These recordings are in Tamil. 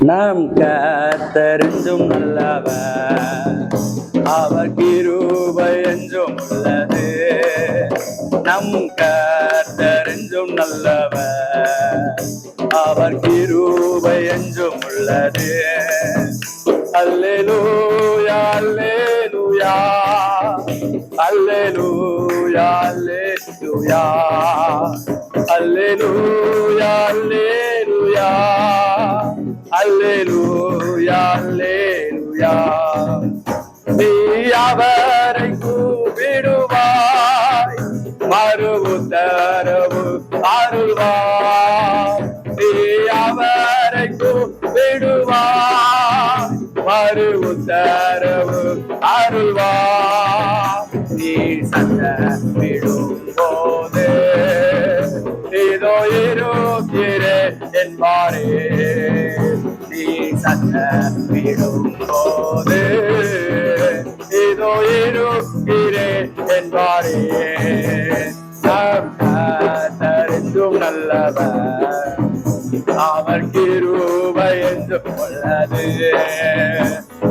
நம் கர்த்தரென்றும் நல்லவர், அவர் கிருபை என்றும் உள்ளது. நம் கர்த்தரென்றும் நல்லவர், அவர் கிருபை என்றும் உள்ளது. அல்லேலூயா அல்லேலூயா அல்லேலூயா அல்லேலூயா அல்லேலூயா அல்லேலூயா அல்லேலூயா அல்லேலூயா. நீ அவரை கூப்பிடுவாய், மறு உத்தரவு அருள்வாய். நீ அவரை கூப்பிடுவாய், மறு உத்தரவு அருள்வாய். நீ சத்தமிடும் போது இதோ இருக்கிறேன் என்பாரே. நீ சத்தமிடும் போது இதோ இருக்கிறேன் என்பாரே. நம் கர்த்தரென்றும் நல்லவர், அவர் கிருபை என்றும் உள்ளது.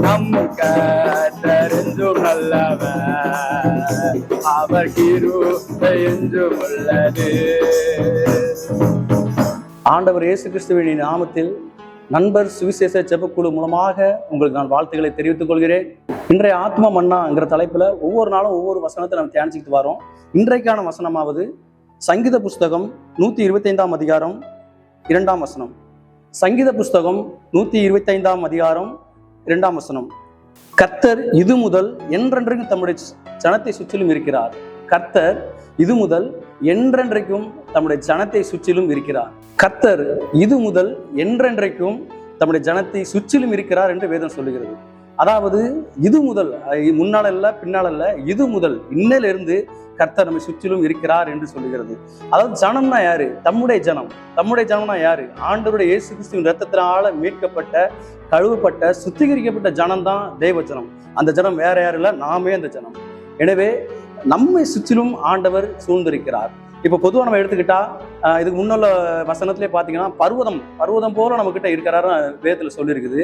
நம் கர்த்தரென்றும் நல்லவர், அவர் கிருபை என்றும் உள்ளது. ஆண்டவர் இயேசு கிறிஸ்துவின் நாமத்தில் நண்பர் சுவிசேஷ ஜெபக்குழு மூலமாக உங்களுக்கு நான் வாழ்த்துக்களை தெரிவித்துக் கொள்கிறேன். இன்றைய ஆத்ம மன்னாங்கிற தலைப்புல ஒவ்வொரு நாளும் ஒவ்வொரு வசனத்தை நம்ம தியானிச்சுட்டு வரோம். இன்றைக்கான வசனமாவது சங்கீத புஸ்தகம் 125 அதிகாரம் 2 வசனம். சங்கீத புஸ்தகம் 125 அதிகாரம் 2 வசனம். கர்த்தர் இது முதல் என்றென்றைக்கும் தம்முடைய ஜனத்தை சுற்றிலும் இருக்கிறார். கர்த்தர் இது முதல் என்றென்றைக்கும் தம்முடைய ஜனத்தை சுற்றிலும் இருக்கிறார். கர்த்தர் இது முதல் என்றென்றைக்கும் தம்முடைய ஜனத்தை சுற்றிலும் இருக்கிறார் என்று வேதம் சொல்லுகிறது. அதாவது இது முதல், முன்னாலல்ல பின்னாலல்ல, இது முதல், இன்னிலிருந்து கர்த்தர் நம்மை சுற்றிலும் இருக்கிறார் என்று சொல்லுகிறது. அதாவது ஜனம்னா யாரு? தம்முடைய ஜனம். தம்முடைய ஜனம்னா யாரு? ஆண்டவருடைய இயேசு கிறிஸ்துவின் இரத்தத்தினால மீட்கப்பட்ட, கழுவப்பட்ட, சுத்திகரிக்கப்பட்ட ஜனம் தான் தேவ ஜனம். அந்த ஜனம் வேற யாரும் இல்லை, நாமே அந்த ஜனம். எனவே நம்மை சுற்றிலும் ஆண்டவர் சூழ்ந்திருக்கிறார். இப்போ பொதுவாக நம்ம எடுத்துக்கிட்டா இதுக்கு முன்னுள்ள வசனத்திலே பார்த்தீங்கன்னா பர்வதம் போல நம்ம கிட்ட இருக்கிறாரு வேதத்தில் சொல்லியிருக்குது.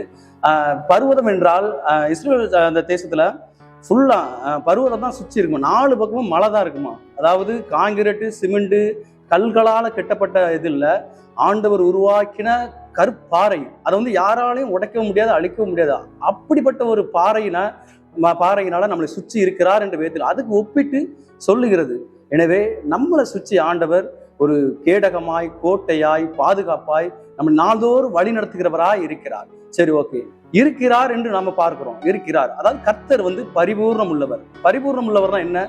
பர்வதம் என்றால் இஸ்ரேல் அந்த தேசத்துல ஃபுல்லா பர்வதம் தான் சுற்றி இருக்குமா, 4 பக்கமும் மலை தான் இருக்குமா. அதாவது காங்கிரீட்டு, சிமெண்ட், கல்களால் கட்டப்பட்ட இது இல்லை, ஆண்டவர் உருவாக்கின கற்பாறை. அதை வந்து யாராலையும் உடைக்கவும் முடியாது, அழிக்கவும் முடியாது. அப்படிப்பட்ட ஒரு பாறையினால நம்மளை சுற்றி இருக்கிறார் என்று வேதத்தில் அதுக்கு ஒப்பிட்டு சொல்லுகிறது. எனவே நம்மளை சுற்றி ஆண்டவர் ஒரு கேடகமாய், கோட்டையாய், பாதுகாப்பாய் நம்ம நாள்தோறும் வழி நடத்துகிறவராய் இருக்கிறார். சரி, ஓகே, இருக்கிறார் என்று நாம பார்க்கிறோம். இருக்கிறார், அதாவது கர்த்தர் வந்து பரிபூர்ணம் உள்ளவர். பரிபூர்ணம் உள்ளவர்னா என்ன?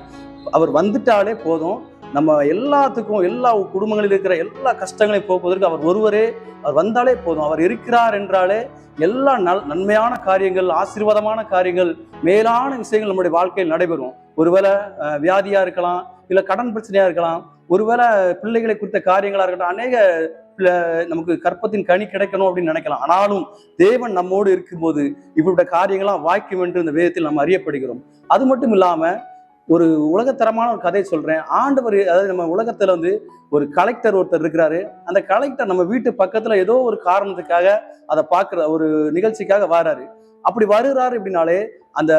அவர் வந்துட்டாலே போதும், நம்ம எல்லாத்துக்கும், எல்லா குடும்பங்களில் இருக்கிற எல்லா கஷ்டங்களையும் போக்குவதற்கு அவர் ஒருவரே, அவர் வந்தாலே போதும். அவர் இருக்கிறார் என்றாலே எல்லா நன்மையான காரியங்கள், ஆசீர்வாதமான காரியங்கள், மேலான விஷயங்கள் நம்முடைய வாழ்க்கையில் நடைபெறும். ஒருவேளை வியாதியா இருக்கலாம், இல்ல கடன் பிரச்சனையா இருக்கலாம், ஒருவேளை பிள்ளைகளை குறித்த காரியங்களா இருக்கட்டும், அநேக நமக்கு கற்பத்தின் கனி கிடைக்கணும் அப்படின்னு நினைக்கலாம். ஆனாலும் தேவன் நம்மோடு இருக்கும்போது இப்படிப்பட்ட காரியங்கள்லாம் வாய்க்கும் என்று இந்த வேதத்தில் நம்ம அறியப்படுகிறோம். அது மட்டும் இல்லாம ஒரு உலகத்தரமான ஒரு கதையை சொல்றேன். ஆண்டவர், அதாவது நம்ம உலகத்துல வந்து ஒரு கலெக்டர் ஒருத்தர் இருக்கிறாரு. அந்த கலெக்டர் நம்ம வீட்டு பக்கத்துல ஏதோ ஒரு காரணத்துக்காக அதை பார்க்குற ஒரு நிகழ்ச்சிக்காக வராரு. அப்படி வருகிறாரு அப்படின்னாலே அந்த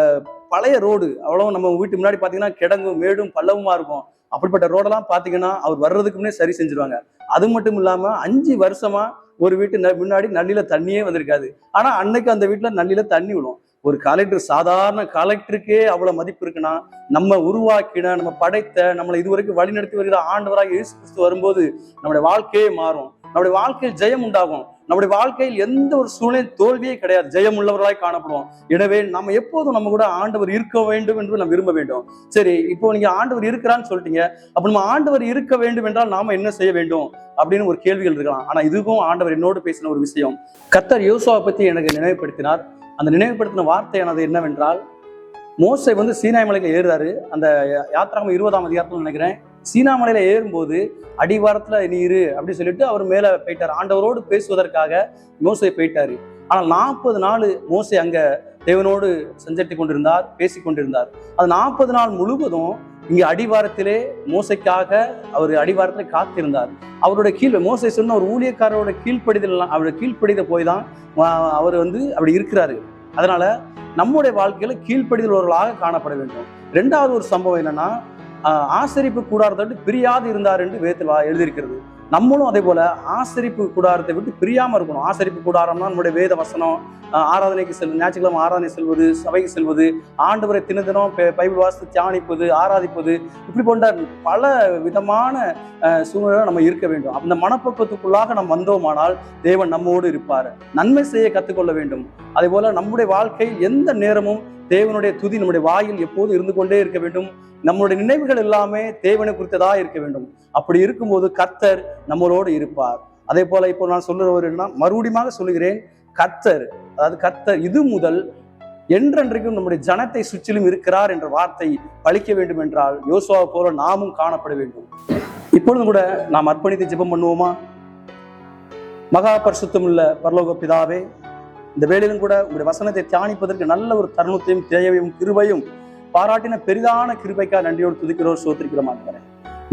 பழைய ரோடு அவ்வளவு நம்ம வீட்டு முன்னாடி பாத்தீங்கன்னா கிடங்கும், மேடும், பள்ளவுமா இருக்கும். அப்படிப்பட்ட ரோடெல்லாம் பாத்தீங்கன்னா அவர் வர்றதுக்கு முன்னே சரி செஞ்சிருவாங்க. அது மட்டும் இல்லாம 5 வருஷமா ஒரு வீட்டு முன்னாடி நல்லில தண்ணியே வந்திருக்காது. ஆனா அன்னைக்கு அந்த வீட்டுல நல்லில தண்ணி விடும். ஒரு கலெக்டர், சாதாரண கலெக்டருக்கே அவ்வளவு மதிப்பு இருக்குன்னா, நம்ம உருவாக்கின, நம்ம படைத்த, நம்மளை இதுவரைக்கும் வழி நடத்தி வருகிற ஆண்டவராக இயேசு கிறிஸ்து வரும்போது நம்முடைய வாழ்க்கையே மாறும். நம்முடைய வாழ்க்கையில் ஜெயம் உண்டாகும். நம்முடைய வாழ்க்கையில் எந்த ஒரு சூழ்நிலையும் தோல்வியே கிடையாது, ஜெயம் உள்ளவர்களாய் காணப்படுவோம். எனவே நம்ம எப்போதும் நம்ம கூட ஆண்டவர் இருக்க வேண்டும் என்று நம்ம விரும்ப வேண்டும். சரி, இப்போ நீங்க ஆண்டவர் இருக்கிறான்னு சொல்லிட்டீங்க, அப்ப நம்ம ஆண்டவர் இருக்க வேண்டும் என்றால் நாம என்ன செய்ய வேண்டும் அப்படின்னு ஒரு கேள்விகள் இருக்கலாம். ஆனா இதுக்கும் ஆண்டவர் என்னோடு பேசின ஒரு விஷயம். கர்த்தர் யோசுவாவை பத்தி எனக்கு நினைவுபடுத்தினார். அந்த நினைவுபடுத்தின வார்த்தையானது என்னவென்றால், மோசே வந்து சீனாய் மலையில ஏறுறாரு. அந்த யாத்திராகமம் 20ஆம் அதிகாரத்துல நினைக்கிறேன், சீனா மலையில ஏறும்போது அடிவாரத்துல நீ இரு அப்படின்னு சொல்லிட்டு அவர் மேல போயிட்டார். ஆண்டவரோடு பேசுவதற்காக மோசே போயிட்டாரு. ஆனால் 40 நாள் மோசே அங்க தேவனோடு சஞ்சரித்து கொண்டிருந்தார், பேசி கொண்டிருந்தார். அது 40 நாள் முழுவதும் இங்கே அடிவாரத்திலே மோசைக்காக அவர் அடிவாரத்திலே காத்திருந்தார். அவருடைய மோசை சொன்ன ஒரு ஊழியக்காரரோட கீழ்ப்படிதல், அவருடைய கீழ்ப்படித போய் தான் அவர் அப்படி இருக்கிறாரு. அதனால நம்முடைய வாழ்க்கையில கீழ்ப்படிதல்வர்களாக காணப்பட வேண்டும். ரெண்டாவது ஒரு சம்பவம் என்னன்னா, ஆசரிப்பு கூடாரத்தை விட்டு பிரியாது இருந்தார் என்று வேதத்தில் எழுதியிருக்கிறது. நம்மளும் அதே போல ஆசரிப்பு கூடாரத்தை விட்டு பிரியாம இருக்கணும். ஆசரிப்பு கூடாரம்னா நம்முடைய வேத வசனம், ஆராதனைக்கு செல்வது, ஞாயிற்றுக்கிழமை ஆராதனை செல்வது, சபைக்கு செல்வது, ஆண்டவரை தினம் பைபிள் வாசித்து தியானிப்பது, ஆராதிப்பது, இப்படி போன்ற பல விதமான சூழ்நிலை நம்ம இருக்க வேண்டும். அந்த மனப்பக்குவத்துக்குள்ளாக நம்ம வந்தோமானால் தேவன் நம்மோடு இருப்பார். நன்மை செய்ய கற்றுக்கொள்ள வேண்டும். அதே போல நம்முடைய வாழ்க்கையில் எந்த நேரமும் தேவனுடைய துதி நம்முடைய வாயில் எப்போது இருந்து கொண்டே இருக்க வேண்டும். நம்மளுடைய நினைவுகள் எல்லாமே தேவனை குறித்ததா இருக்க வேண்டும். அப்படி இருக்கும்போது கர்த்தர் நம்மளோடு இருப்பார். அதே போல இப்போ நான் சொல்லுறவர் மறுபடியும் சொல்லுகிறேன், கர்த்தர் இது முதல் என்றென்றைக்கும் நம்முடைய ஜனத்தை சுற்றிலும் இருக்கிறார் என்ற வார்த்தை பலிக்க வேண்டும் என்றால் யோசுவா போல நாமும் காணப்பட வேண்டும். இப்பொழுதும் கூட நாம் அர்ப்பணித்து ஜெபம் பண்ணுவோமா? மகா பரிசுத்தமுள்ள பரலோக பிதாவே, இந்த வேளையிலும் கூட உங்களுடைய வசனத்தை தியானிப்பதற்கு நல்ல ஒரு தருணத்தையும் தேவையும் கிருபையும் பாராட்டின பெரிதான கிருபைக்காய் நன்றியோடு துதிக்கிறோம், ஸ்தோத்திரிக்கிறோம். ஆண்டவரே,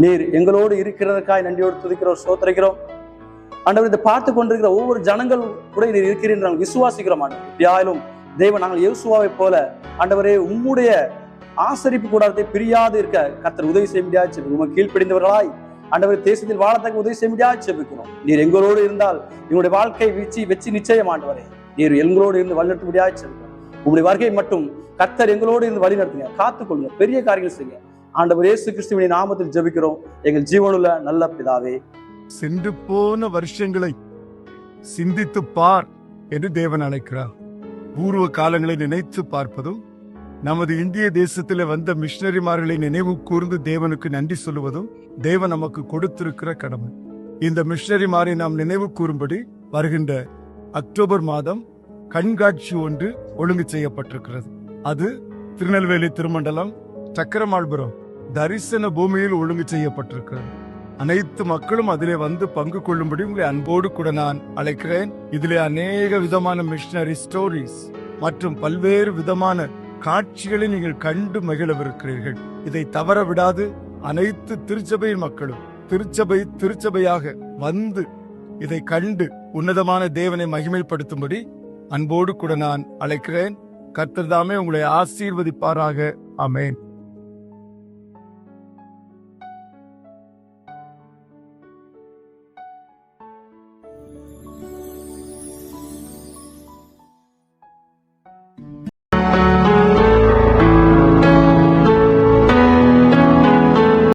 நீர் எங்களோடு இருக்கிறதற்காய் நன்றியோடு துதிக்கிறோம், ஸ்தோத்திரிக்கிறோம். ஆண்டவர், இதை பார்த்து கொண்டிருக்கிற ஒவ்வொரு ஜனங்கள் கூட நீர் இருக்கிறீர்கள் நாங்கள் விசுவாசிக்கிறோம். ஆண்டவர், தேவன் நாங்கள் யோசுவாவை போல ஆண்டவரே உம்முடைய ஆசரிப்பு கூடாரத்தை பிரியாது இருக்க கர்த்தர் உதவி செய்ய முடியாது. உங்க கீழ்ப்படிந்தவர்களாய் ஆண்டவர் தேசத்தில் வாழத்தக்க உதவி செய்ய முடியாது செபிக்கிறோம். நீர் எங்களோடு இருந்தால் எங்களுடைய வாழ்க்கை வெற்றி நிச்சயம். ஆண்டவரே, நீர் எங்களோடு இருந்து வழிநடத்த முடியாது செபிக்கிறோம். உங்களுடைய வருகை மட்டும் கர்த்தர் எங்களோடு இருந்து வழி நடத்துங்க, காத்துக்கொள்ளுங்க, பெரிய காரியங்கள் செய்யுங்க. ஆண்டவர் இயேசு கிறிஸ்துவின் நாமத்தில் ஜெபிக்கிறோம் எங்கள் ஜீவனுள்ள நல்ல பிதாவே. சென்று போன வருஷங்களை சிந்தித்து பார் என்று தேவன் அழைக்கிறார். பூர்வ காலங்களை நினைத்து பார்ப்பதும், நமது இந்திய தேசத்திலே வந்த மிஷனரிமார்களை நினைவு கூர்ந்து தேவனுக்கு நன்றி சொல்லுவதும் தேவன் நமக்கு கொடுத்திருக்கிற கடமை. இந்த மிஷனரிமாரை நாம் நினைவு கூறும்படி வருகின்ற அக்டோபர் மாதம் கண்காட்சி ஒன்று ஒழுங்கு செய்யப்பட்டிருக்கிறது. அது திருநெல்வேலி, திருமண்டலம், சக்கரமாள்புரம் தரிசன பூமியில் ஒழுங்கு செய்யப்பட்டிருக்கிறது. அனைத்து மக்களும் அதிலே வந்து பங்கு கொள்ளும்படி உங்களை அன்போடு கூட நான் அழைக்கிறேன். இதிலே அநேக விதமான மிஷனரி ஸ்டோரிஸ் மற்றும் பல்வேறு விதமான காட்சிகளை நீங்கள் கண்டு மகிழவிருக்கிறீர்கள். இதை தவற விடாது அனைத்து திருச்சபையின் மக்களும் திருச்சபையாக வந்து இதை கண்டு உன்னதமான தேவனை மகிமைப்படுத்தும்படி அன்போடு கூட நான் அழைக்கிறேன். கர்த்தர் தாமே உங்களை ஆசீர்வதிப்பாராக. ஆமென்.